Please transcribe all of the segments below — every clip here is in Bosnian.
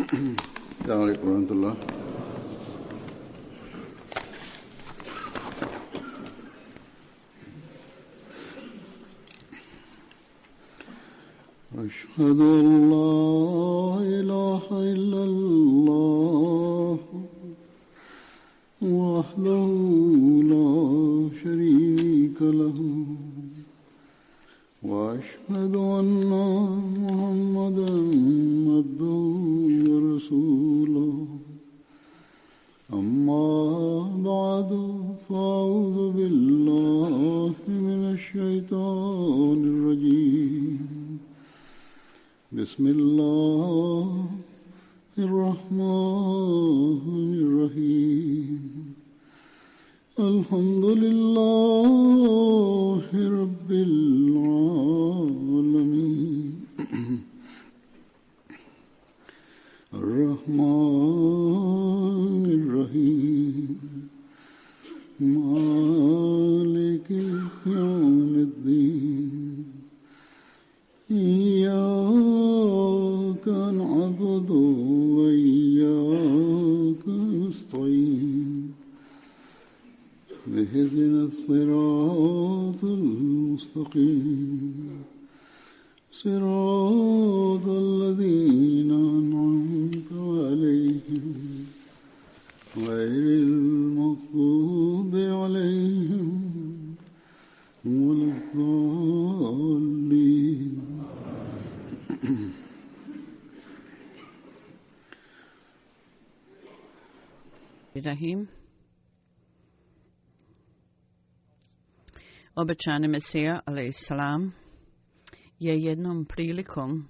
السلام عليكم ورحمة الله. أشهد أن لا إله إلا الله وحده لا شريك له وأشهد أن محمدا عبده ورسوله أما بعد فأعوذ بالله من الشيطان الرجيم بسم الله الرحمن الرحيم الحمد لله رب العالمين الرحمن الرحيم مالك يوم الدين إياك نعبد وإياك نستعين اهدنا الصراط المستقيم صراط الذين أنعمت عليهم غير المغضوب عليهم ولا الضالين. Rahim. Obećani Mesija, alejsalam, je jednom prilikom,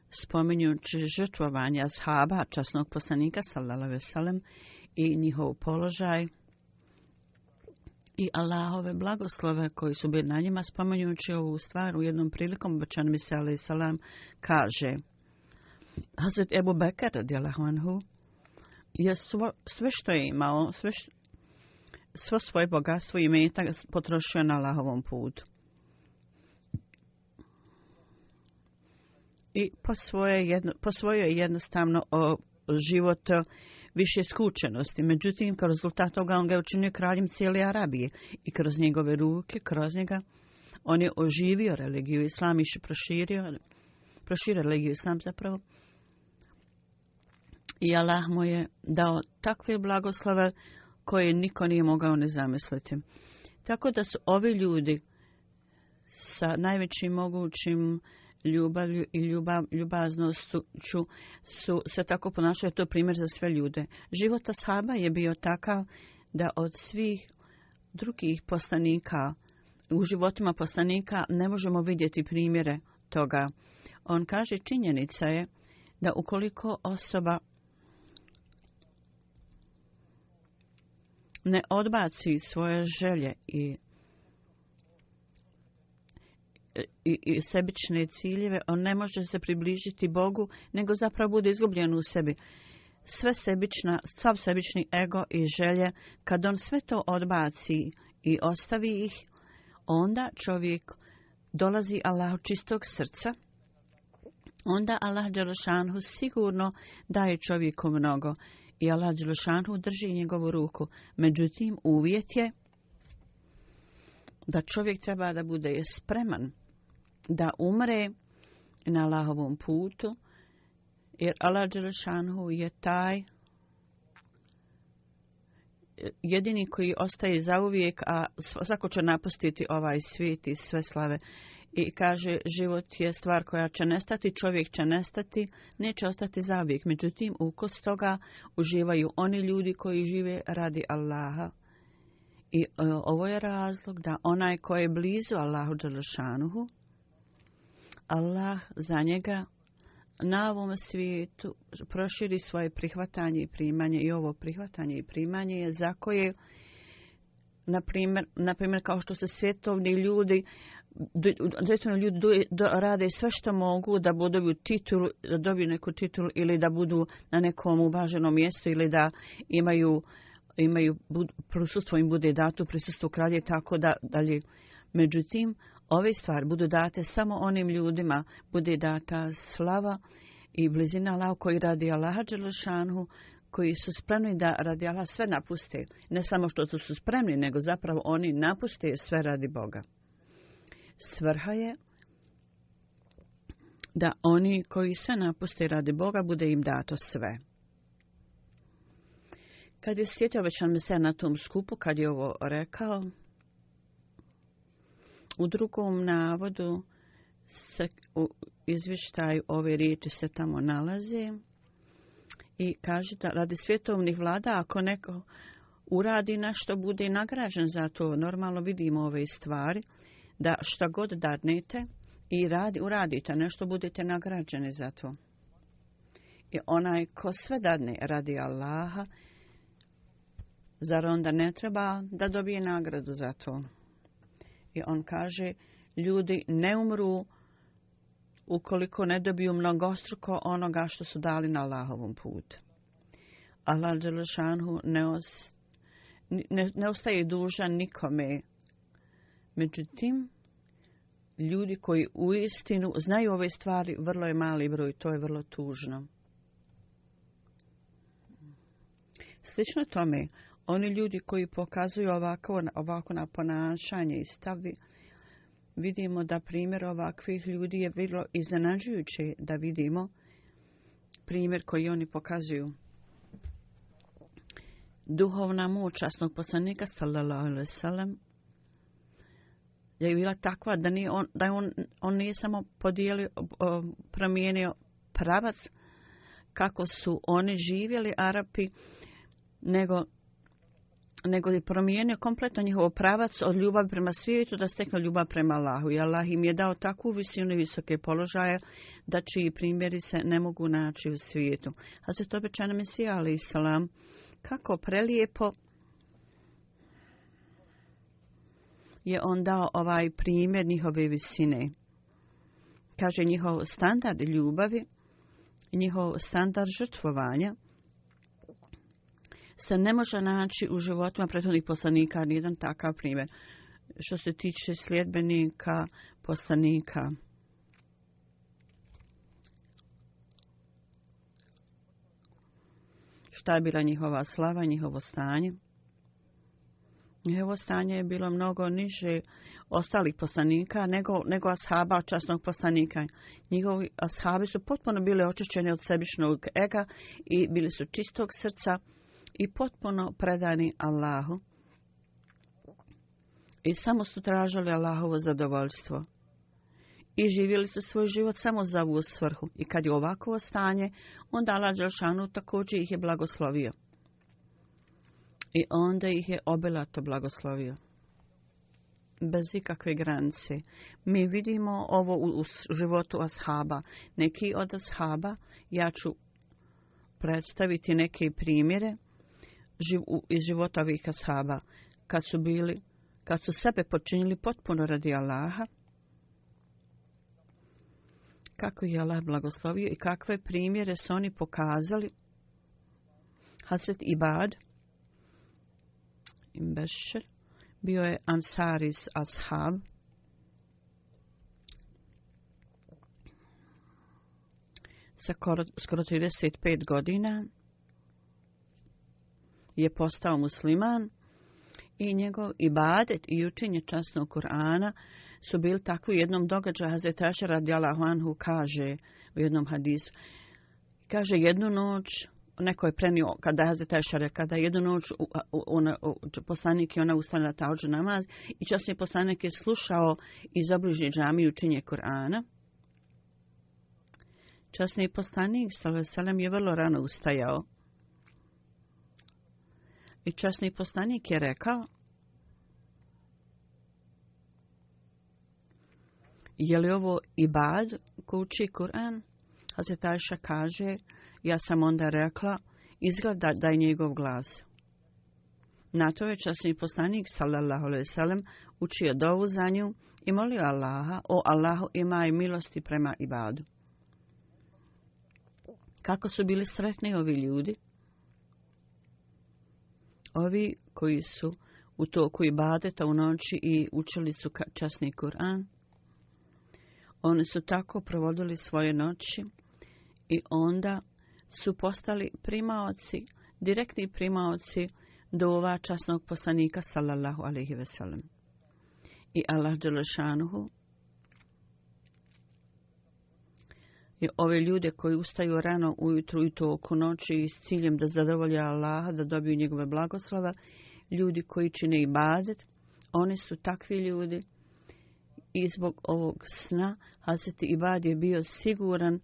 spominjući žrtvovanje ashaba, časnog poslanika, sallallahu alejhi ve sellem, i njihov položaj i Allahove blagoslove koji su bili na njima, spominjući ovu stvar, u jednom prilikom obećani Mesija, alejsalam, kaže: Hazret Ebu Bekr radijallahu anhu je sve što je imao, svo svoje bogatstvo i imetak potrošio na Allahovom putu. I posvojio je jednostavno život više skučenosti. Međutim, kao rezultat toga on ga je učinio kraljem cijele Arabije i kroz njegove ruke, kroz njega, on je oživio religiju islam i proširio religiju islam zapravo. I Allah mu je dao takve blagoslove koje niko nije mogao ne zamisliti. Tako da su ovi ljudi sa najvećim mogućim ljubavlju i ljubaznošću su se tako ponašali, to je primjer za sve ljude. Život ashaba je bio takav da od svih drugih poslanika, u životima poslanika ne možemo vidjeti primjere toga. On kaže, činjenica je da ukoliko osoba ne odbaci svoje želje i sebične ciljeve, on ne može se približiti Bogu, nego zapravo bude izgubljen u sebi. Sav sebični ego i želje, kad on sve to odbaci i ostavi ih, onda čovjek dolazi Allahu čistog srca, onda Allah dželešanhu sigurno daje čovjeku mnogo i Allah dželešanhu drži njegovu ruku. Međutim, uvjet je da čovjek treba da bude spreman da umre na Allahovom putu, jer Allah dželešanhu je taj jedini koji ostaje zauvijek, a svako će napustiti ovaj svijet i sve slave. I kaže, život je stvar koja će nestati, čovjek će nestati, neće ostati zauvijek. Međutim, ukus toga uživaju oni ljudi koji žive radi Allaha. I ovo je razlog da onaj ko je blizu Allahu dželešanuhu, Allah za njega na ovom svijetu proširi svoje prihvatanje i primanje. I ovo prihvatanje i primanje je za koje, na primjer kao što se svjetovni ljudi rade sve što mogu da dobiju neku titulu ili da budu na nekom uvaženom mjestu ili da imaju prisustvo im bude dato, prisustvo kralje, tako da dalje. Međutim, ove stvari budu date samo onim ljudima, bude data slava i blizina Allaha koji radi Allaha dželešanu, koji su spremni da radi Allaha sve napuste. Ne samo što su spremni, nego zapravo oni napuste sve radi Boga. Svrha je da oni koji sve napuste radi Boga, bude im dato sve. Kad je sjetio obećan Mesija na tom skupu, kad je ovo rekao, u drugom navodu se u izvještaju ove riječi se tamo nalaze i kaže da radi svjetovnih vlada, ako neko uradi nešto, bude nagrađen za to. Normalno vidimo ove stvari, da šta god dadnete i uradite nešto, budete nagrađeni za to. I onaj ko sve dadne radi Allaha, zar onda ne treba da dobije nagradu za to? I on kaže, ljudi ne umru ukoliko ne dobiju mnogostruko onoga što su dali na Allahovom putu. Allah dželešanu ne ostaje dužan nikome. Međutim, ljudi koji uistinu znaju ove stvari, vrlo je mali broj, to je vrlo tužno. Slično tome, oni ljudi koji pokazuju ovako na ponašanje i stavi, vidimo da primjer ovakvih ljudi je vrlo iznenađujuće da vidimo primjer koji oni pokazuju. Duhovna moć časnog poslanika sallallahu alejhi ve sellem je bila takva da on nije samo promijenio pravac kako su oni živjeli Arapi, nego je promijenio kompletno njihov pravac od ljubavi prema svijetu da steknu ljubav prema Allahu. I Allah im je dao takvu visinu i visoke položaje da čiji primjeri se ne mogu naći u svijetu. Hazret obećani Mesija alejhi selam, kako prelijepo je on dao ovaj primjer njihove visine. Kaže, njihov standard ljubavi, njihov standard žrtvovanja se ne može naći u životima prethodnih poslanika, nijedan takav primjer. Što se tiče sljedbenika poslanika. Šta je bila njihova slava, njihovo stanje? Njihovo stanje je bilo mnogo niže ostalih poslanika nego ashaba časnog poslanika. Njihovi ashabi su potpuno bili očišćeni od sebičnog ega i bili su čistog srca i potpuno predani Allahu. I samo su tražili Allahovo zadovoljstvo. I živjeli su svoj život samo za ovu svrhu. I kad je ovakvo stanje, onda Allah dželešanu također ih je blagoslovio. I onda ih je obilato blagoslovio. Bez ikakve granice. Mi vidimo ovo u životu ashaba. Neki od ashaba, ja ću predstaviti neke primjere iz života ovih ashaba. Kad su sebe počinili potpuno radi Allaha, kako je Allah blagoslovio i kakve primjere su oni pokazali. Hazret Ibad ibn Bešir bio je Ansaris ashab. Sa skoro 35 godina je postao musliman i njegov ibadet i učenje časnog Kur'ana su bili tako u jednom događaju. Hazret Aša radijallahu anhu kaže u jednom hadisu, kaže jednu noć, neko je prenio, kada je Hazret Aša rekao, kada jednu noć poslanik je ona ustala na taođu namaz i časni poslanik je slušao iz obližnje džamije učenje Kur'ana. Časni poslanik sallallahu alejhi ve sellem je vrlo rano ustajao. I časni poslanik je rekao, je li ovo ibad ko uči Kur'an? Hazret Aša kaže, ja sam onda rekla, izgleda da je njegov glas. Na to je časni poslanik sallallahu alejhi ve sellem učio dovu za nju i molio Allaha, o Allahu imaj milosti prema ibadu. Kako su bili sretni ovi ljudi? Ovi koji su u toku ibadeta u noći i učili su časni Kur'an. Oni su tako provodili svoje noći I onda su postali primaoci, direktni primaoci dova časnog poslanika sallallahu alejhi ve sellem. I Allah dželešanuhu i ove ljude koji ustaju rano ujutru i to oko noći s ciljem da zadovolje Allaha, da dobiju njegove blagoslova, ljudi koji čine ibadet, oni su takvi ljudi. I zbog ovog sna Hazreti Ibad je bio siguran,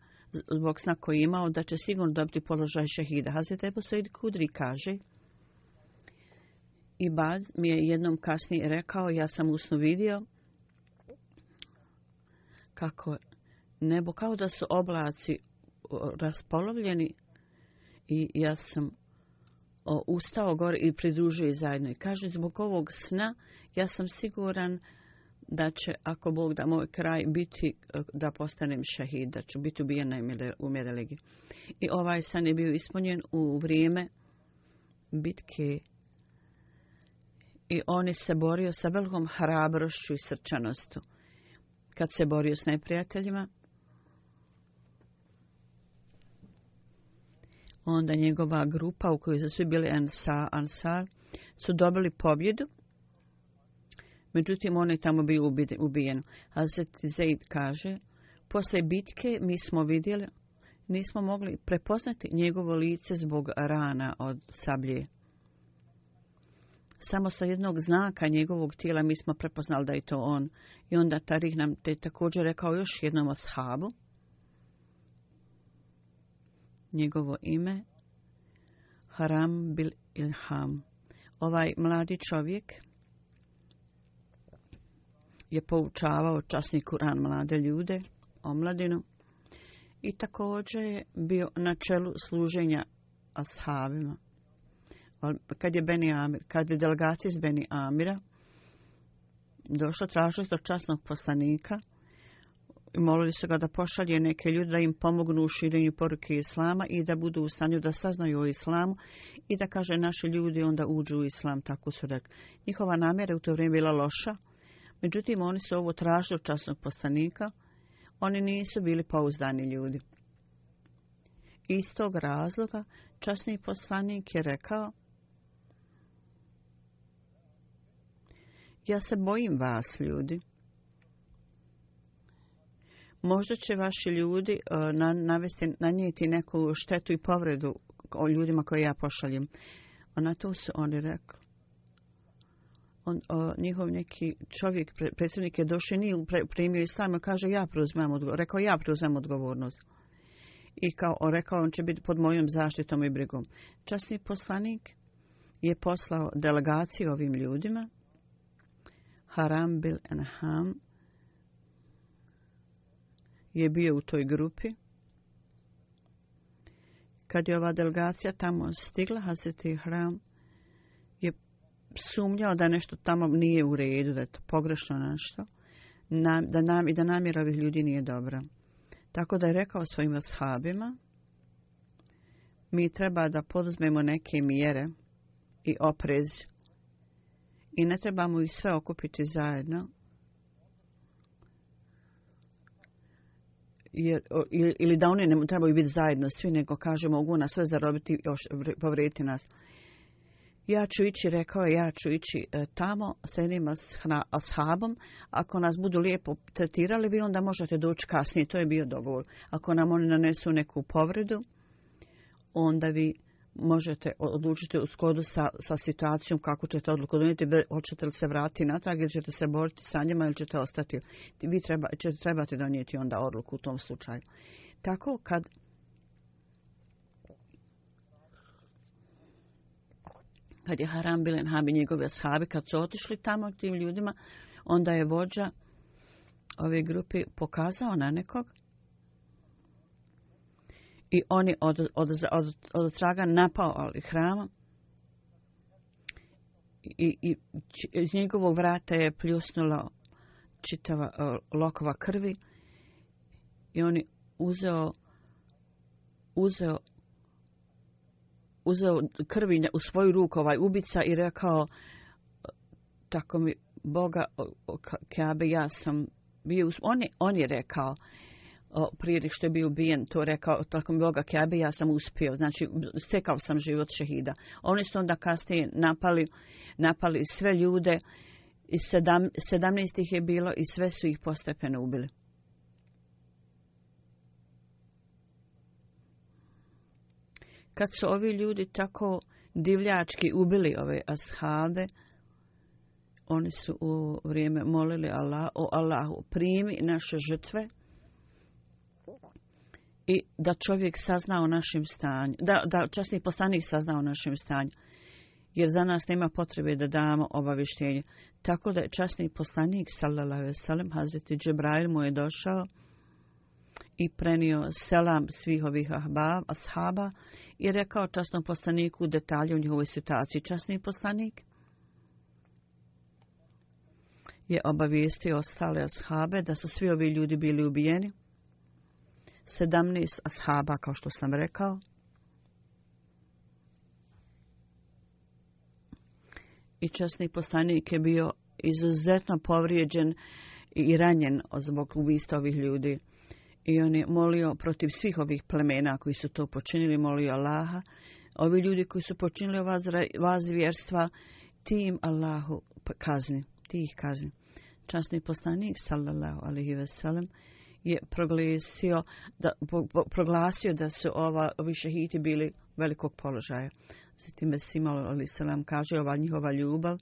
zbog sna koji je imao, da će sigurno dobiti položaj šehida. Hazreti Ebu Said Kudri kaže, Ibad mi je jednom kasnije rekao, ja sam u snu vidio kako nebo, kao da su oblaci raspolovljeni i ja sam ustao gore i pridružio zajedno. I kaže, zbog ovog sna ja sam siguran da će, ako Bog da moj kraj, biti da postanem šehid, da ću biti ubijen u Medelegi. I ovaj san je bio ispunjen u vrijeme bitke i on je se borio sa velikom hrabrošću i srčanostu. Kad se borio s neprijateljima, onda njegova grupa u kojoj su svi bili Ansar su dobili pobjedu. Međutim, on je tamo bio ubijen. Hazreti Zaid kaže, posle bitke mi smo vidjeli, nismo mogli prepoznati njegovo lice zbog rana od sablje. Samo sa jednog znaka njegovog tijela mi smo prepoznali da je to on. I onda Tarih nam te također rekao još jednom ashabu. Njegovo ime Haram bil Ilham. Ovaj mladi čovjek je poučavao časni Kur'an mlade ljude, omladinu, i također je bio na čelu služenja ashabima. Kad je delegacija iz Beni Amira došla, tražili do časnog poslanika i molili su ga da pošalje neke ljude da im pomognu u širenju poruke islama i da budu u stanju da saznaju o islamu i da, kaže, naši ljudi onda uđu u islam, tako su rekli. Njihova namjera u to vrijeme bila loša, međutim oni su ovo tražili od časnog poslanika, oni nisu bili pouzdani ljudi. Iz tog razloga časni poslanik je rekao, ja se bojim vas, ljudi. Možda će vaši ljudi nanijeti neku štetu i povredu o ljudima koje ja pošaljem. A na to su oni rekli. Njihov neki čovjek, predsjednik je došao, nije primio islam, i kaže, ja preuzmem odgovornost. I rekao, on će biti pod mojom zaštitom i brigom. Časni poslanik je poslao delegaciju ovim ljudima. Haram bil Enham je bio u toj grupi. Kad je ova delegacija tamo stigla, Hazreti Haram je sumnjao da nešto tamo nije u redu, da je to pogrešno nešto, da namjera ovih ljudi nije dobra. Tako da je rekao svojim ashabima, mi treba da poduzmemo neke mjere i oprez i ne trebamo ih sve okupiti zajedno, ili da oni ne trebaju biti zajedno svi, nego kaže mogu nas sve zarobiti i povrijediti nas. Ja ću ići tamo sa jednim ashabom, ako nas budu lijepo tretirali, vi onda možete doći kasnije, to je bio dogovor. Ako nam oni nanesu neku povredu, onda vi možete odlučiti u skladu sa situacijom kako ćete odluku donijeti, hoćete li se vratiti natrag ili ćete se boriti sa njima ili ćete ostati. Vi ćete trebati donijeti onda odluku u tom slučaju. Tako kad je Haram bil Enham i njegovi ashabi, kad su otišli tamo tim ljudima, onda je vođa ove grupe pokazao na nekog i on je od traga napao hrama i iz njegovog vrata je pljusnula čitava lokova krvi i on je uzeo krvi u svoju ruku ovaj ubica i rekao, tako mi Boga Kabe, ja sam bio, on je rekao, prije što je bio ubijen, to rekao, tako mi Boga Kjabe, ja sam uspio, znači stekao sam život šehida. Oni su onda kasnije napali sve ljude, i 17 ih je bilo i sve su ih postepeno ubili. Kad su ovi ljudi tako divljački ubili ove ashabe, oni su u vrijeme molili o Allahu, primi naše žrtve i da čovjek sazna o našem stanju, da časni poslanik sazna o našem stanju, jer za nas nema potrebe da damo obavještenje. Tako da je časni poslanik, sallallahu alejhi ve sellem, Hazreti Džibrail mu je došao i prenio selam svih ovih ashaba i rekao časnom poslaniku detalje u njihovoj situaciji. Časni poslanik je obavijestio ostale ashabe da su svi ovi ljudi bili ubijeni. 17 ashaba, kao što sam rekao. I časni poslanik je bio izuzetno povrijeđen i ranjen zbog ubistva ovih ljudi. I on je molio protiv svih ovih plemena koji su to počinili, molio Allaha. Ovi ljudi koji su počinili ova zvjerstva, ti im Allahu kazni, ti ih kazni. Časni poslanik, sallallahu alejhi ve sellem, je proglasio da su ovi šehidi bili velikog položaja. Zatim Mesima alejhi selam kaže ova njihova ljubav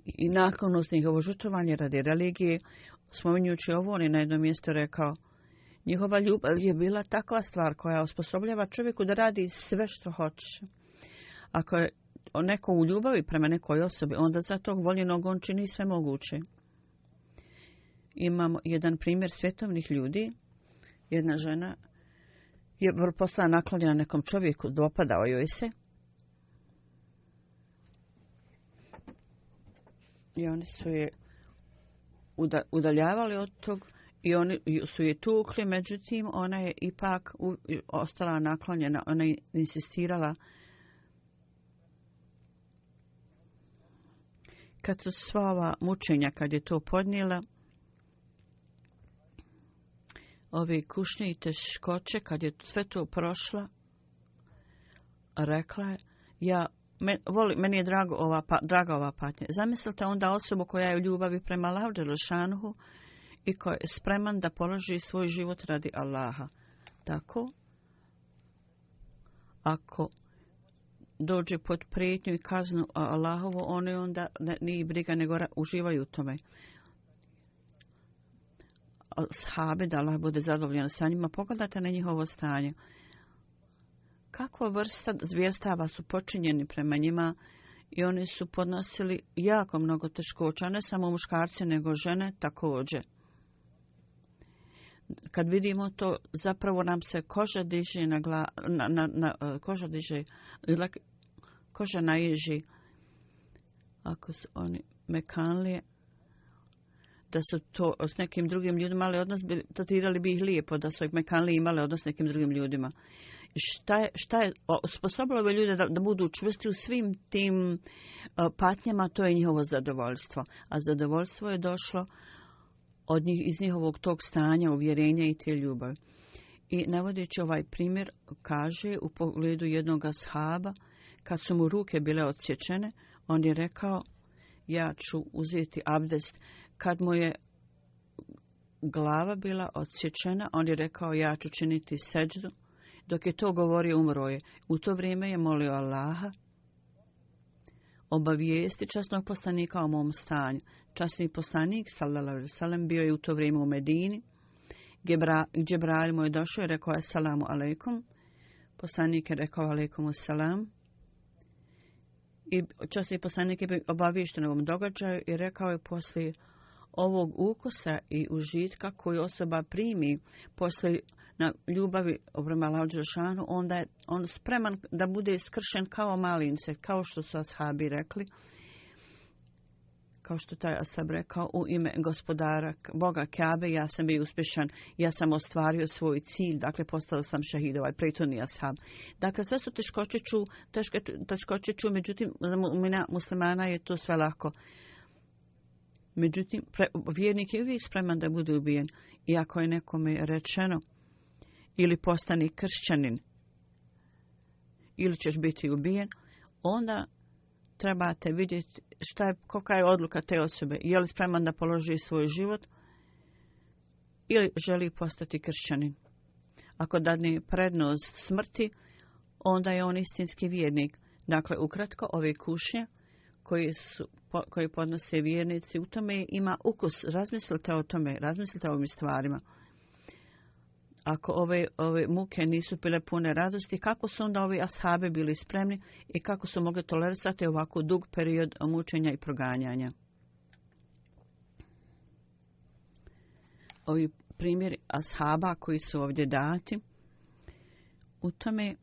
i naklonost njihovo žrtvovanje radi religije. Spominjući ovo, on je na jednom mjestu rekao, njihova ljubav je bila takva stvar koja osposobljava čovjeku da radi sve što hoće. Ako je neko u ljubavi prema nekoj osobi, onda za tog voljenog on čini sve moguće. Imamo jedan primjer svjetovnih ljudi. Jedna žena je postala naklonjena nekom čovjeku, dopadao joj se. I oni su je udaljavali od tog i oni su je tukli, međutim ona je ipak ostala naklonjena, ona je insistirala. Kad su sva ova mučenja, kad je to podnijela, ove kušnje i teškoće, kad je sve to prošla, rekla je, meni je draga ova patnja. Zamislite onda osobu koja je u ljubavi prema Allahu dželešanuhu i koja je spreman da položi svoj život radi Allaha. Tako, ako dođe pod prijetnju i kaznu Allahovu, oni onda nije briga, nego uživaju u tome. Ashabi, da Allah bude zadovoljan sa njima, pogledajte na njihovo stanje. Kakva vrsta zvjerstava su počinjeni prema njima i oni su podnosili jako mnogo teškoća, ne samo muškarci, nego žene također. Kad vidimo to, zapravo nam se koža diže koža naježi. Ako su oni mekanlije, da su to s nekim drugim ljudima imali odnos, tretirali bi ih lijepo, da su ih mekanlije imali odnos s nekim drugim ljudima. Šta je sposobilo ove ljude da budu čvrsti u svim tim patnjama, to je njihovo zadovoljstvo. A zadovoljstvo je došlo iz njihovog tog stanja, uvjerenja i te ljubavi. I navodeći ovaj primjer, kaže u pogledu jednog ashaba, kad su mu ruke bile odsječene, on je rekao, ja ću uzeti abdest. Kad mu je glava bila odsječena, on je rekao, ja ću činiti seđdu. Dok je to govorio, umro je. U to vrijeme je molio Allaha obavijesti časnog poslanika o mom stanju. Časni poslanik, sallallahu alejhi ve sellem, bio je u to vrijeme u Medini. Džibrail mu je došao i rekao, assalamu alejkum. Poslanik je rekao, alejkumu selam. I časni poslanik je obaviješten o ovom događaju i rekao je, poslije ovog ukusa i užitka koju osoba primi poslije na ljubavi prema Allahu dželešanu, onda je on spreman da bude skršen kao malince, kao što su ashabi rekli, kao što taj ashab rekao, u ime gospodara Boga Kjabe, ja sam bio uspješan, ja sam ostvario svoj cilj, dakle postao sam šehid, ovaj prethodni ashab. Dakle, sve su teškoće ču, međutim, za muslimana je to sve lako. Međutim, vjernik je uvijek spreman da bude ubijen. Iako je nekome rečeno ili postani kršćanin ili ćeš biti ubijen, onda trebate vidjeti kolika je odluka te osobe. Je li spreman da položi svoj život ili želi postati kršćanin. Ako dadne prednost smrti, onda je on istinski vjernik. Dakle, ukratko, ove kušnje koji podnose vjernici, u tome ima ukus. Razmislite o tome, razmislite o ovim stvarima. Ako ove muke nisu bile pune radosti, kako su onda ovi ashabi bili spremni i kako su mogli tolerirati ovako dug period mučenja i proganjanja. Ovi primjeri ashaba koji su ovdje dati, u tome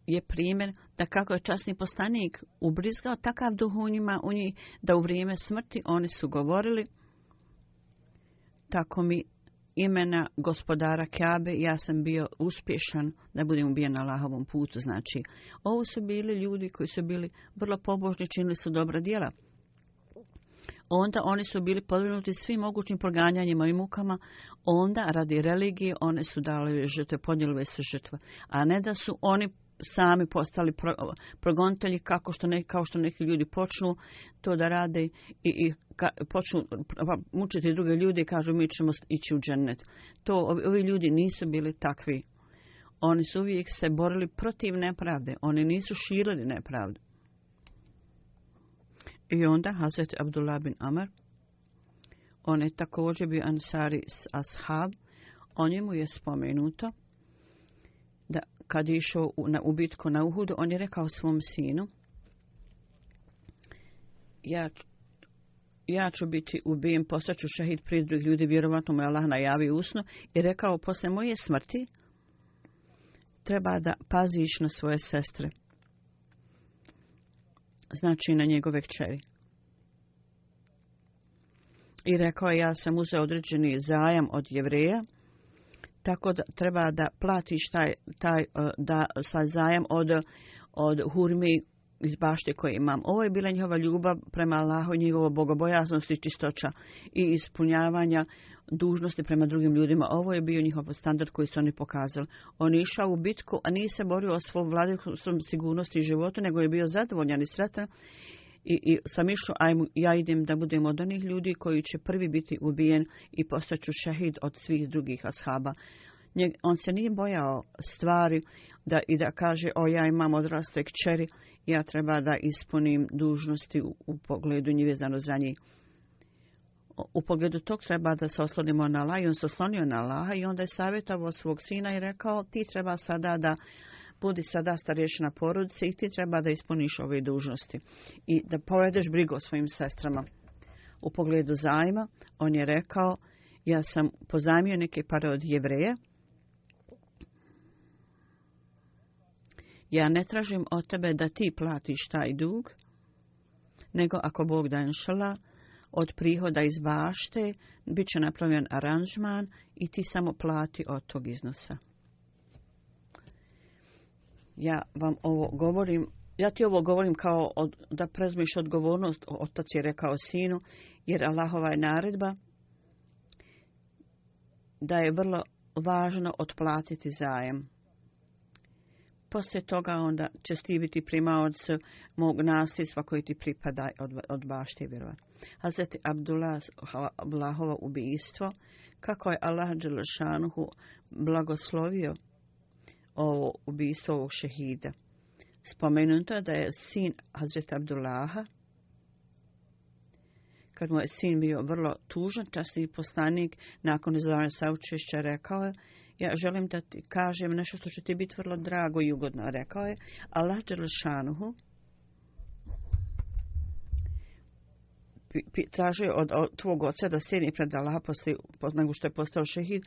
je primjer da kako je časni poslanik ubrizgao takav duh u njih, da u vrijeme smrti oni su govorili: tako mi imena gospodara Kjabe, ja sam bio uspješan da budem ubijen na Allahovom putu. Znači, ovo su bili ljudi koji su bili vrlo pobožni, činili su dobra djela. Onda oni su bili podvrgnuti svim mogućim proganjanjima i mukama, onda radi religije one su dali žrtve, podnijeli sve žrtve, a ne da su oni sami postali progonitelji kao što neki ljudi počnu to da rade i počnu mučiti druge ljude i kažu mi ćemo ići u džennet. Ovi ljudi nisu bili takvi. Oni su uvijek se borili protiv nepravde. Oni nisu širili nepravdu. I onda Hazret Abdullah bin Amr, on je također bio ansari ashab, o njemu je spomenuto da kad je išao u bitku na Uhudu, on je rekao svom sinu: ja ću biti ubijen, postaću šahid prije drugih ljudi, vjerovatno mu je Allah najavio usno i rekao: posle moje smrti treba da paziš na svoje sestre. Znači na njegove kćeri. I rekao je: ja sam uzeo određeni zajam od Jevreja, tako da treba da platiš taj zajam od hurmi iz bašte koje imam. Ovo je bila njihova ljubav prema Allahu, njegova bogobojaznost i čistoća i ispunjavanja dužnosti prema drugim ljudima. Ovo je bio njihov standard koji su oni pokazali. On je išao u bitku, a nije se borio o svom vladinom sigurnosti i životu, nego je bio zadovoljan i sretan. I sam išao, ja idem da budem od onih ljudi koji će prvi biti ubijen i postaću šehid od svih drugih ashaba. On se nije bojao stvari da kaže: ja imam odrasle kćeri, ja treba da ispunim dužnosti u pogledu njih vezano za njih. U pogledu tog treba da se oslonimo na Allah, i on se oslonio na Allaha i onda je savjetovao svog sina i rekao: ti treba sada da budi sada starješina porodice i ti treba da ispuniš ove dužnosti i da povedeš brigu o svojim sestrama. U pogledu zajma, on je rekao: ja sam pozajmio neke pare od Jevreja, ja ne tražim od tebe da ti platiš taj dug, nego ako Bog da inšala, od prihoda iz bašte bit će napravljen aranžman i ti samo plati od tog iznosa. Ja ti ovo govorim kao da preuzmeš odgovornost, otac je rekao sinu, jer Allahova je naredba da je vrlo važno otplatiti zajam. Poslije toga onda ćeš ti biti primaoc mog nasljedstva koji ti pripada od bašte vjerovati. Hazreti Abdullahova ubijstvo, kako je Allah dželešanuhu blagoslovio ovo ubijstvo ovog šehida. Spomenuto je da je sin Hazreti Abdullaha, kad mu je sin bio vrlo tužan, časni poslanik nakon izdavanja saučešća rekao je: ja želim da ti kažem nešto što će ti biti vrlo drago i ugodno. Rekao je: Allah dželešanuhu tražio od tvog oca da sjedni pred Allaha nego što je postao šehid,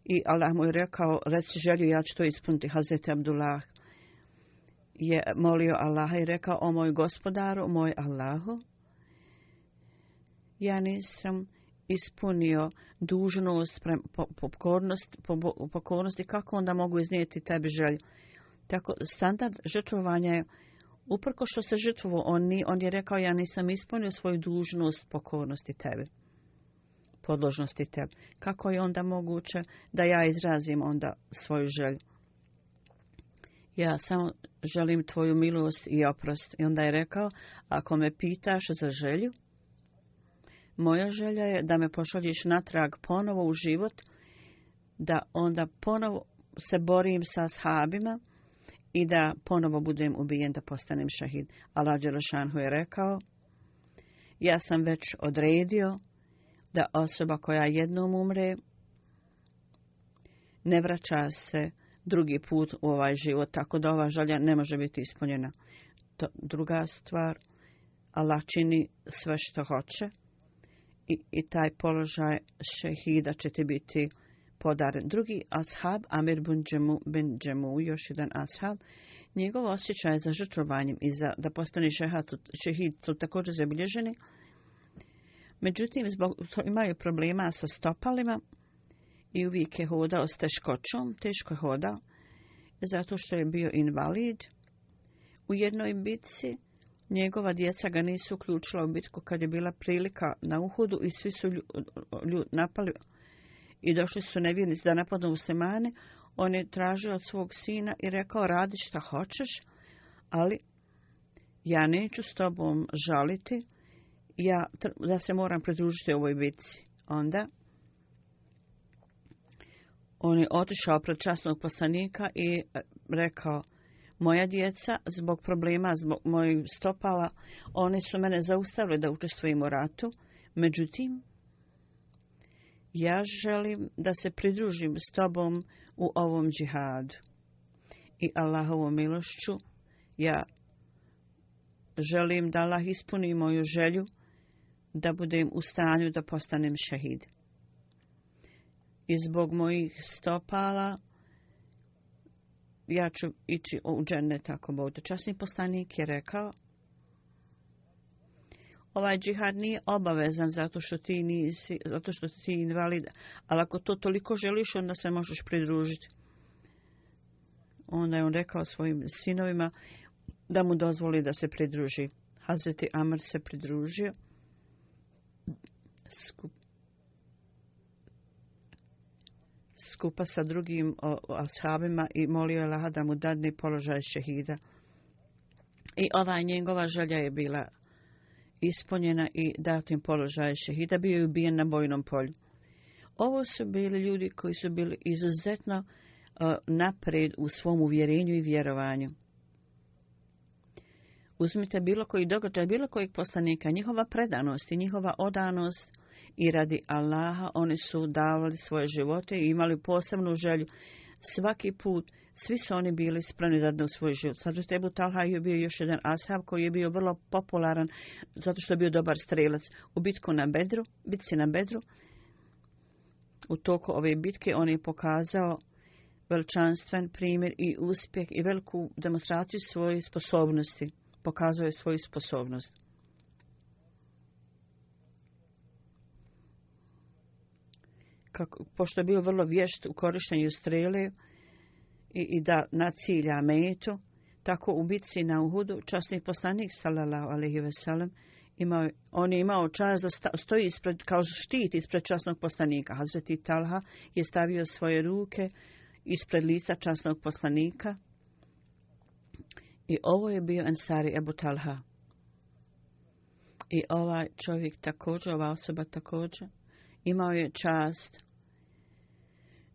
i Allah mu je rekao: reci želju, ja ću to ispuniti. Hazreti Abdullah je molio Allaha i rekao: o moj gospodaru, moj Allahu, ja nisam ispunio dužnost pokornosti, kako onda mogu iznijeti tebi želju? Tako, standard žrtvovanja je, uprko što se žrtvovao, on je rekao: ja nisam ispunio svoju dužnost pokornosti tebi. podložnosti tebi. Kako je onda moguće da ja izrazim onda svoju želju? Ja samo želim tvoju milost i oprost. I onda je rekao, ako me pitaš za želju, moja želja je da me pošalješ natrag ponovo u život, da onda ponovo se borim sa ashabima i da ponovo budem ubijen, da postanem šahid. Allah dželešanu je rekao, ja sam već odredio da osoba koja jednom umre ne vraća se drugi put u ovaj život, tako da ova želja ne može biti ispunjena. Druga stvar, Allah čini sve što hoće i taj položaj šehida će ti biti podaren. Drugi ashab, Amir bin Džemu, još jedan ashab, njegov osjećaj za žrtvovanjem i za da postane šehid su također zabilježeni. Međutim, zbog imaju problema sa stopalima i uvijek je hodao s teškoćom, teško je hodao, zato što je bio invalid. U jednoj bitci njegova djeca ga nisu uključila u bitku kad je bila prilika na Uhudu i svi su napali i došli su nevjernici da napadnu muslimane. On je tražio od svog sina i rekao, radi šta hoćeš, ali ja neću s tobom žaliti, ja se moram pridružiti ovoj bitci. Onda on je otišao pred časnog poslanika i rekao, moja djeca zbog problema, zbog mojih stopala, oni su mene zaustavili da učestvujem u ratu. Međutim, ja želim da se pridružim s tobom u ovom džihadu. I Allahovom milošću ja želim da Allah ispuni moju želju da budem u stanju da postanem šehid. I zbog mojih stopala ja ću ići u džennet ako bude. Časni poslanik je rekao, ovaj džihad nije obavezan zato što ti invalid, ali ako to toliko želiš, onda se možeš pridružiti. Onda je on rekao svojim sinovima da mu dozvoli da se pridruži. Hazreti Amr se pridružio skupa sa drugim ashabima i molio je Allaha da mu dadne položaj šehida. I ova njegova želja je bila ispunjena i dat im položaj šehida, bio je ubijen na bojnom polju. Ovo su bili ljudi koji su bili izuzetno napred u svom uvjerenju i vjerovanju. Uzmite bilo koji događaj, bilo kojeg poslanika, njihova predanost i njihova odanost i radi Allaha, oni su davali svoje živote i imali posebnu želju. Svaki put, svi su oni bili spremni da dadu svoj život. Hazret Ebu Talha je bio još jedan ashab koji je bio vrlo popularan zato što je bio dobar strelac. U bitci na Bedru, u toku ove bitke on je pokazao veličanstven primjer i uspjeh i veliku demonstraciju svoje sposobnosti. Pokazao je svoju sposobnost. Pošto je bio vrlo vješt u korištenju strele i da nacilja metu, tako u bitci na Uhudu časni poslanik sallallahu alejhi ve sellem on je imao čast da stoji ispred, kao štit ispred časnog poslanika. Hazreti Talha je stavio svoje ruke ispred lica časnog poslanika i ovo je bio Ensari Ebu Talha. I ovaj čovjek također, ova osoba također, imao je čast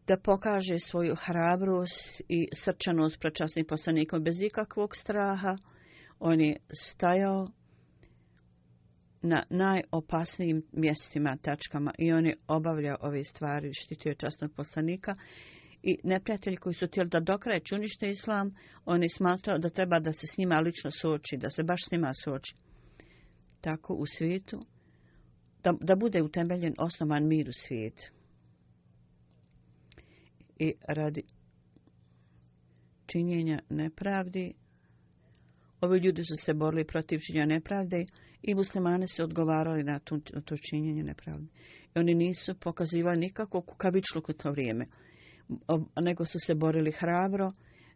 da pokaže svoju hrabrost i srčanost pred časnim poslanikom bez ikakvog straha. On je stajao na najopasnijim mjestima, tačkama i on je obavljao ove stvari, štitio je časnog poslanika. I neprijatelji koji su htjeli da dokrajče unište islam, on je smatrao da treba da se s njima lično suoči, da se baš s njima suoči. Tako u svijetu, da bude utemeljen osnovan mir u svijetu. I radi činjenja nepravdi, ovi ljudi su se borili protiv činjenja nepravde i muslimani su odgovarali na to činjenje nepravde. I oni nisu pokazivali nikakvu kukavičluk u to vrijeme, nego su se borili hrabro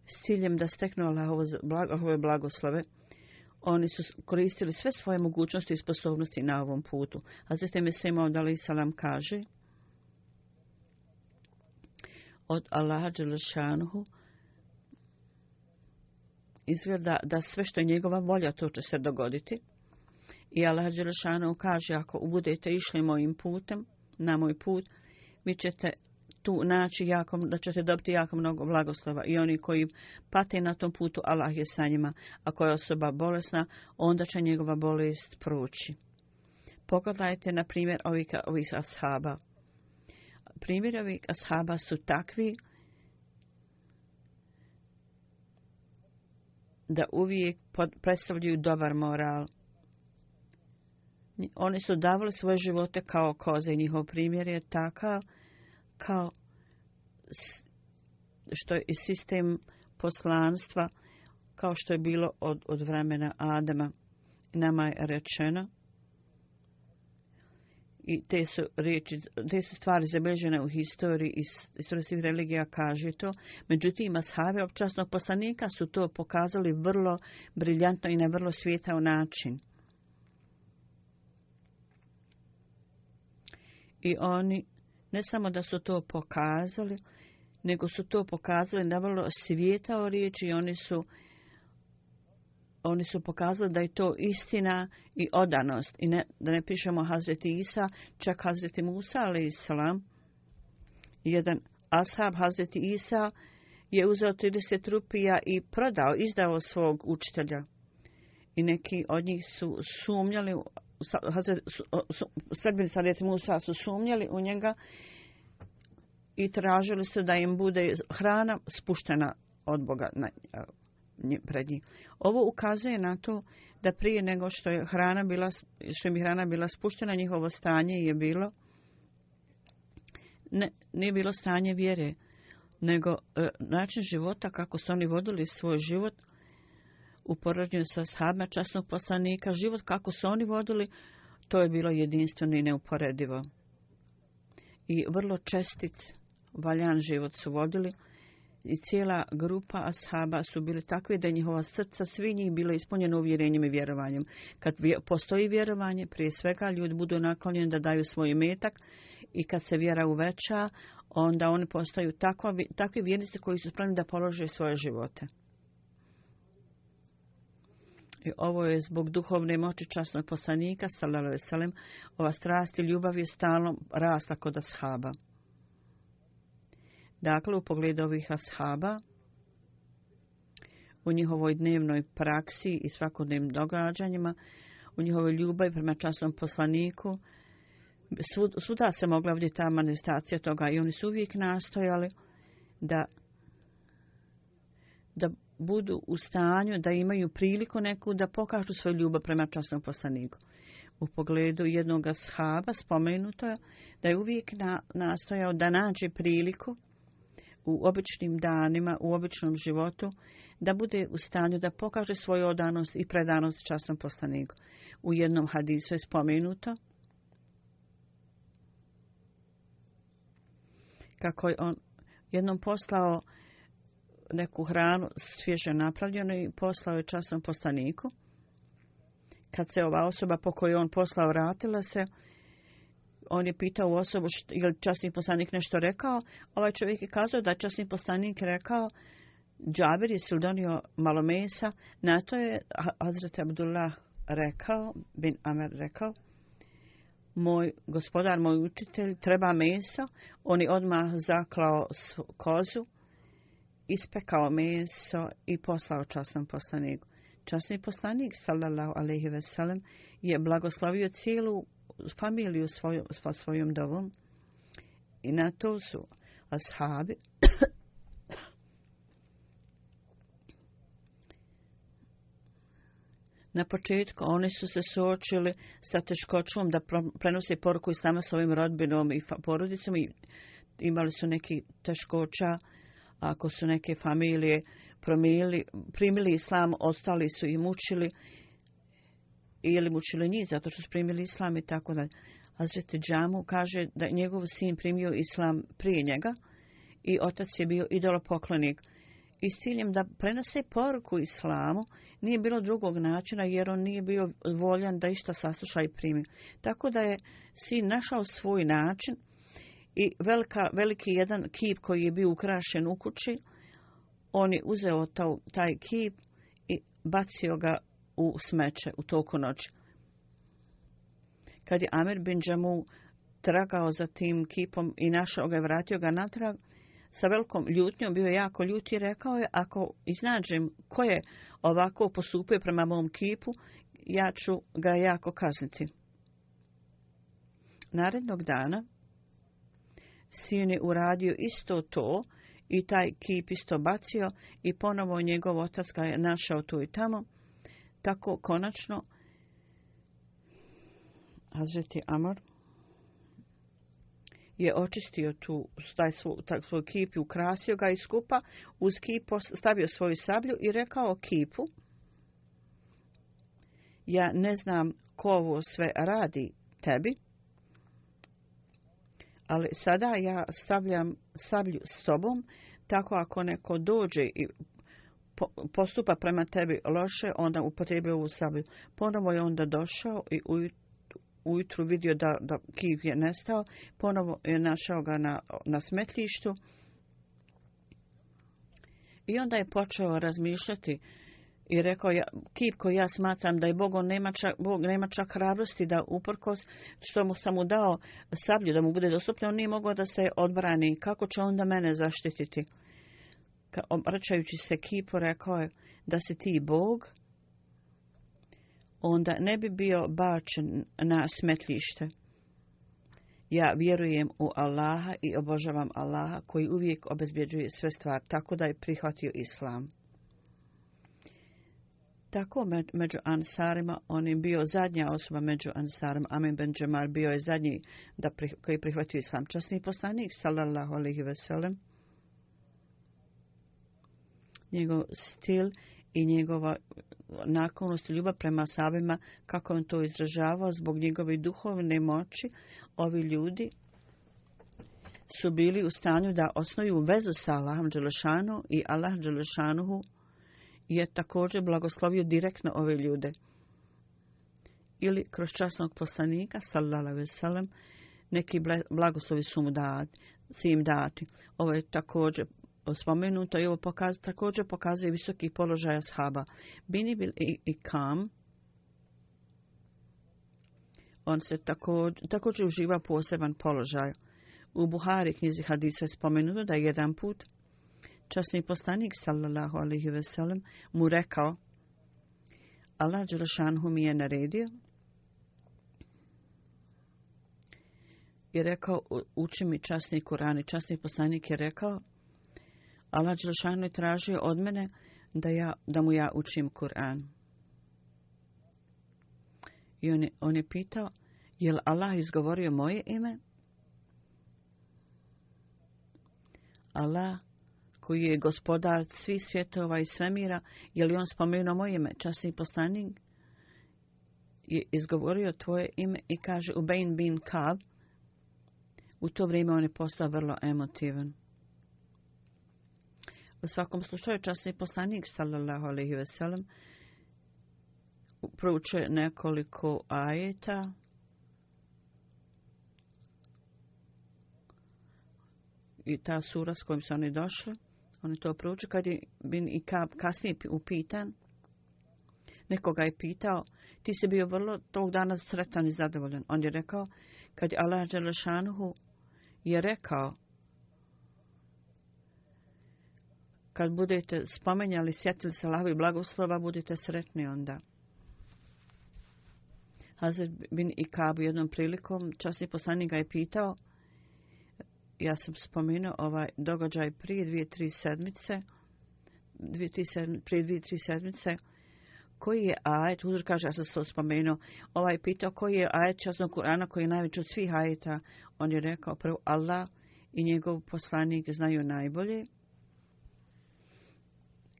s ciljem da steknu Allahove blagoslove. Oni su koristili sve svoje mogućnosti i sposobnosti na ovom putu. Hazreti Mesih Maud alejhi selam kaže od Allaha dželešanuhu izgleda da sve što je njegova volja, to će se dogoditi. I Allah dželešanuhu kaže, ako budete išli mojim putem, na moj put, vi ćete tu naći da ćete dobiti jako mnogo blagoslova. I oni koji pate na tom putu, Allah je sa njima. Ako je osoba bolesna, onda će njegova bolest proći. Pogledajte, na primjer, ovih ashaba. Primjer ovih ashaba su takvi da uvijek predstavljaju dobar moral. Oni su davali svoje živote kao koze i njihov primjer je takav kao što je sistem poslanstva, kao što je bilo od vremena Adama. Nama je rečeno i te su stvari zabilježene u historiji i istorija svih religija kaže to. Međutim, ashabi općasnog poslanika su to pokazali vrlo briljantno i na vrlo svijetao način. I oni ne samo da su to pokazali, nego su to pokazali na vrlo svijetao riječi i oni su pokazali da je to istina i odanost. I da ne pišemo Hazreti Isa, čak Hazreti Musa alejhiselam. Jedan ashab Hazreti Isa je uzeo 30 rupija i izdao svog učitelja. I neki od njih su sumnjali, sledbenici Hazreti Musa su sumnjali u njega i tražili su da im bude hrana spuštena od Boga pred njih. Ovo ukazuje na to da prije nego što je hrana bila spuštena, njihovo stanje je bilo nije bilo stanje vjere, nego način života kako su oni vodili svoj život u poređenju sa ashabima časnog poslanika. Život kako su oni vodili, to je bilo jedinstveno i neuporedivo. I vrlo čestit, valjan život su vodili. I cijela grupa ashaba su bili takvi da njihova srca, svi njih bilo ispunjeno uvjerenjem i vjerovanjem. Kad postoji vjerovanje, prije svega ljudi budu naklonjeni da daju svoj imetak i kad se vjera uveća, onda oni postaju takvi vjernici koji su spremni da polože svoje živote. I ovo je zbog duhovne moći časnog poslanika, sallallahu alejhi ve sellem, ova strast i ljubav je stalno rasla kod ashaba. Dakle, u pogledu ovih ashaba, u njihovoj dnevnoj praksi i svakodnevnim događanjima, u njihovoj ljubavi prema časnom poslaniku, svuda se mogla vidjeti ta manifestacija toga i oni su uvijek nastojali da budu u stanju, da imaju priliku neku da pokažu svoju ljubav prema časnom poslaniku. U pogledu jednog ashaba spomenuto je da je uvijek nastojao da nađe priliku u običnim danima, u običnom životu, da bude u stanju da pokaže svoju odanost i predanost časnom poslaniku. U jednom hadisu je spomenuto kako je on jednom poslao neku hranu svježe napravljenu i poslao je časnom poslaniku. Kad se ova osoba po kojoj on poslao vratila se, on je pitao osobu je li časni poslanik nešto rekao. Ovaj čovjek je kazao da je časni poslanik rekao, Džabir je donio malo mesa. Na to je Hazreti Abdullah rekao, bin Amer rekao, moj gospodar, moj učitelj, treba meso. On je odmah zaklao kozu, ispekao meso i poslao časnom poslaniku. Časni poslanik, sallallahu alejhi ve sellem, je blagoslovio cijelu familiju svojom dovom i na to su ashabi na početku oni su se suočili sa teškoćom da prenose poruku islama svojim rodbinom i porodicama i imali su neki teškoća. Ako su neke familije primili islam, ostali su i mučili ili mučili njih zato što su primili islam i tako dalje. Hazreti Džamu kaže da njegov sin primio islam prije njega i otac je bio idolopoklonik i s ciljem da prenese poruku islamu, nije bilo drugog načina jer on nije bio voljan da išta sasluša i primi. Tako da je sin našao svoj način i veliki jedan kip koji je bio ukrašen u kući, on je uzeo taj kip i bacio ga u smeće u toku noći. Kad je Amir bin Džamu tragao za tim kipom i našao ga i vratio ga natrag, sa velikom ljutnjom bio je jako ljut i rekao je, ako iznađem ko je ovako postupio prema mom kipu, ja ću ga jako kazniti. Narednog dana sin je uradio isto to i taj kip isto bacio i ponovo njegov otac ga je našao tu i tamo. Tako konačno Hazreti Amr je očistio taj svoj kip i ukrasio ga i skupa uz kip stavio svoju sablju i rekao kipu, ja ne znam ko ovo sve radi tebi, ali sada ja stavljam sablju s tobom, tako ako neko dođe i postupa prema tebi loše, onda upotrijebio ovu sablju. Ponovo je onda došao i ujutru vidio da kip je nestao, ponovo je našao ga na smetlištu i onda je počeo razmišljati i rekao, kip koji ja smatram da je Bog nema čak hrabrosti da uprkos što sam mu dao sablju da mu bude dostupno, on nije mogao da se odbrani. Kako će onda mene zaštititi? Obraćajući se kipu, rekao je, da si ti Bog, onda ne bi bio bačen na smetlište. Ja vjerujem u Allaha i obožavam Allaha koji uvijek obezbjeđuje sve stvari, tako da je prihvatio islam. Tako među Ansarima, on je bio zadnja osoba među Ansarima. Amir bin Džamal bio je zadnji koji je prihvatio islam. Časni poslanik, sallallahu alejhi ve sellem, njegov stil i njegova naklonost i ljubav prema sahabima, kako on to izražavao, zbog njegove duhovne moći, ovi ljudi su bili u stanju da osnuju vezu sa Allahom dželešanu i Allah dželešanuhu je također blagoslovio direktno ove ljude. Ili kroz časnog poslanika, sallallahu alejhi ve sellem, neki blagoslovi su im dati. Ovo je također spomenuto i ovo također pokazuje visoki položaj ashaba. Bini bil Ikam, on se također uživa poseban položaj. U Buhari knjizi hadisa je spomenuto da je jedan put časni poslanik, sallallahu alejhi ve sellem, mu rekao, Allah dželešanhu mi je naredio i rekao, uči mi časni Kur'an. I časni poslanik je rekao, Allah dželešanhu je tražio od mene da mu ja učim Kur'an. I on je pitao, je li Allah izgovorio moje ime? Allah, koji je gospodar svih svjetova i svemira, je li on spomenuo moje ime? Časni poslanik je izgovorio tvoje ime i kaže Ubeyn bin Kab. U to vrijeme on je postao vrlo emotivan. U svakom slučaju, časni poslanik, sallallahu alejhi ve sellem, proučuje nekoliko ajeta i ta sura s kojim su oni došli, oni to proučuju. Kad je bin Ikab kasnije upitan, nekoga je pitao, ti si bio vrlo tog dana sretan i zadovoljan. On je rekao, kad je Allah dželešanuhu je rekao, kad budete spomenjali, sjetili se Allahovi blagoslova, budete sretni onda. Hazret bin Ikab jednom prilikom, časni poslanik ga je pitao, ja sam spomenuo ovaj događaj prije 2-3 sedmice, koji je ajet, Huzur kaže, ja sam to spomenuo, ovaj pitao koji je ajet časnog Kur'ana koji je najveći od svih ajeta. On je rekao, prvo Allah i njegov poslanik znaju najbolje.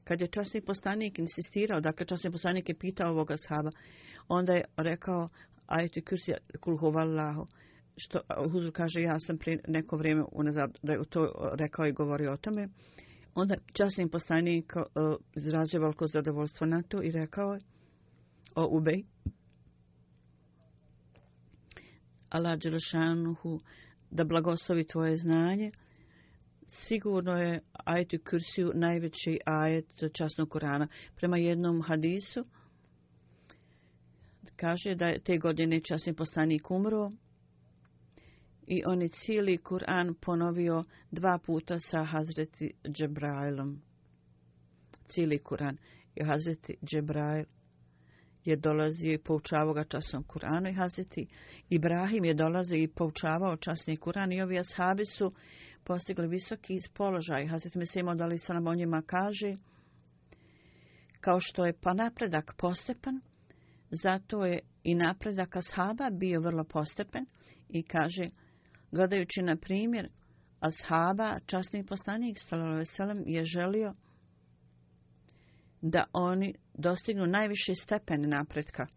Kad je časni poslanik insistirao, dakle časni poslanik je pitao ovoga sahaba, onda je rekao ajetu kursi kul huvallahu, što Huzur kaže, ja sam prije neko vrijeme unazad to rekao i govorio o tome. Onda časni poslanik izrazio veliko zadovoljstvo na to i rekao je: o Ubej, Allah dželešanuhu da blagoslovi tvoje znanje, sigurno je ajet u Kursiju najveći ajet časnog Kurana. Prema jednom hadisu kaže da je te godine časni poslanik umro i on je cijeli Kur'an ponovio 2 puta sa Hazreti Džebrailom. Cijeli Kur'an. I Hazreti Džebrail je dolazio i poučavao ga časnom Kur'anu i Hazreti Ibrahim je dolazio i poučavao časni Kur'an i ovi ashabi su postigli visoki položaj. Hazreti Mesih Maud alejhi selam o njima kaže: kao što je pa napredak postepen, zato je i napredak ashaba bio vrlo postepen. I kaže, gledajući na primjer ashaba, časni poslanik sallallahu alejhi ve sellem je želio da oni dostignu najviši stepen napretka.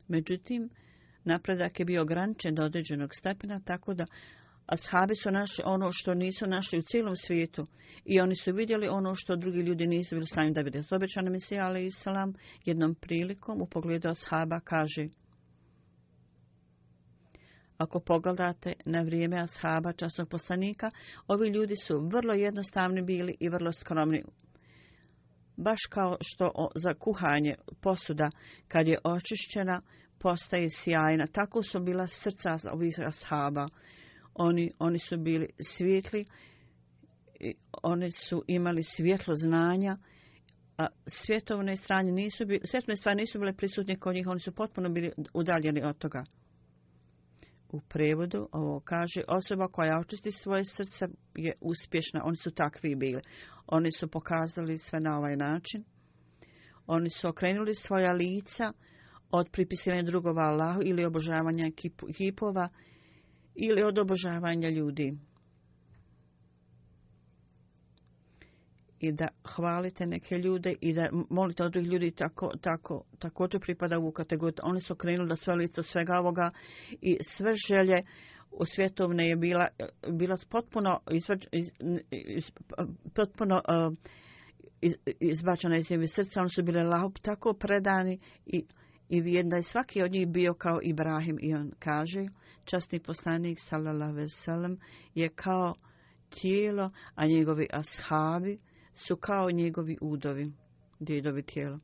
Međutim, napredak je bio ograničen do određenog stepena, tako da ashabi su našli ono što nisu našli u cijelom svijetu i oni su vidjeli ono što drugi ljudi nisu bili u stanju da vide. Obećani Mesija alejhi selam jednom prilikom u pogledu ashaba kaže: ako pogledate na vrijeme ashaba časnog poslanika, ovi ljudi su vrlo jednostavni bili i vrlo skromni. Baš kao što za kuhanje posuda kad je očišćena postaje sjajna, tako su bila srca ovih ashaba. Oni su bili svijetli, oni su imali svjetlo znanja, a svjetovne stvari nisu bile prisutne kod njih, oni su potpuno bili udaljeni od toga. U prevodu ovo kaže: osoba koja očisti svoje srce je uspješna. Oni su takvi bili. Oni su pokazali sve na ovaj način. Oni su okrenuli svoja lica od pripisivanja drugova Allahu ili obožavanja kipova ili od obožavanja ljudi. I da hvalite neke ljude i da molite od drugih ljudi također pripada u kategoriju. Oni su krenuli da sve lice od svega ovoga i sve želje u svjetovne je bila potpuno izbačena iz njih srca. Oni su bile tako predani i vjerni da je svaki od njih bio kao Ibrahim. I on kaže, časni poslanik sallallahu alejhi ve sellem je kao tijelo, a njegovi ashabi su kao njegovi udovi, djedovi tijela.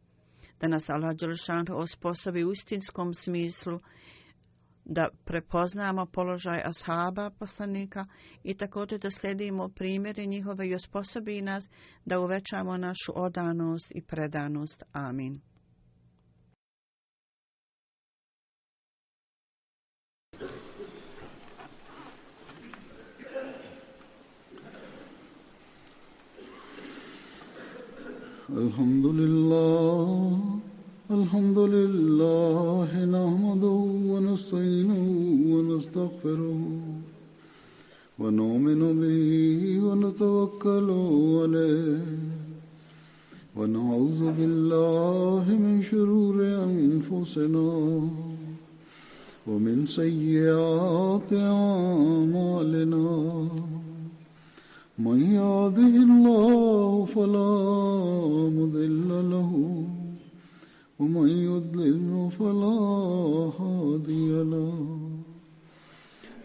Da nas Allah dželešanu osposobi u istinskom smislu da prepoznamo položaj ashaba poslanika i također da slijedimo primjere njihove i osposobi nas da uvećamo našu odanost i predanost. Amin. Alhamdulillah, nahmaduhu wa nasta'inuhu wa nastaghfiruhu wa nu'minu bihi wa natawakkalu alayhi wa na'udhu billahi min shururi anfusina wa min sayyiati a'malina. من يهده الله فلا مضل له ومن يضلل فلا هادي له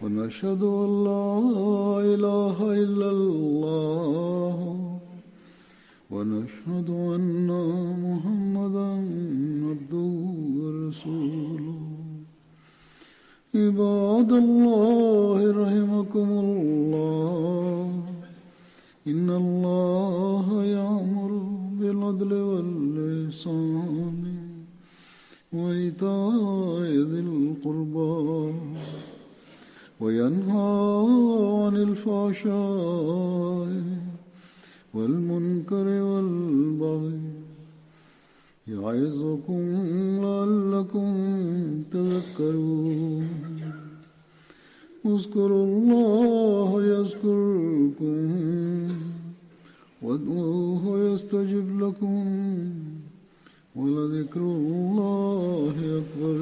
ونشهد أن لا إله إلا الله ونشهد أن محمدا عبده ورسوله. عباد الله رحمكم الله، إن الله يأمر بالعدل والإحسان وإيتاء ذي القربى وينهى عن الفحشاء والمنكر والبغي يعظكم لعلكم تذكرون. اذكروا الله يذكركم وادعوه يستجب لكم ولذكر الله أكبر.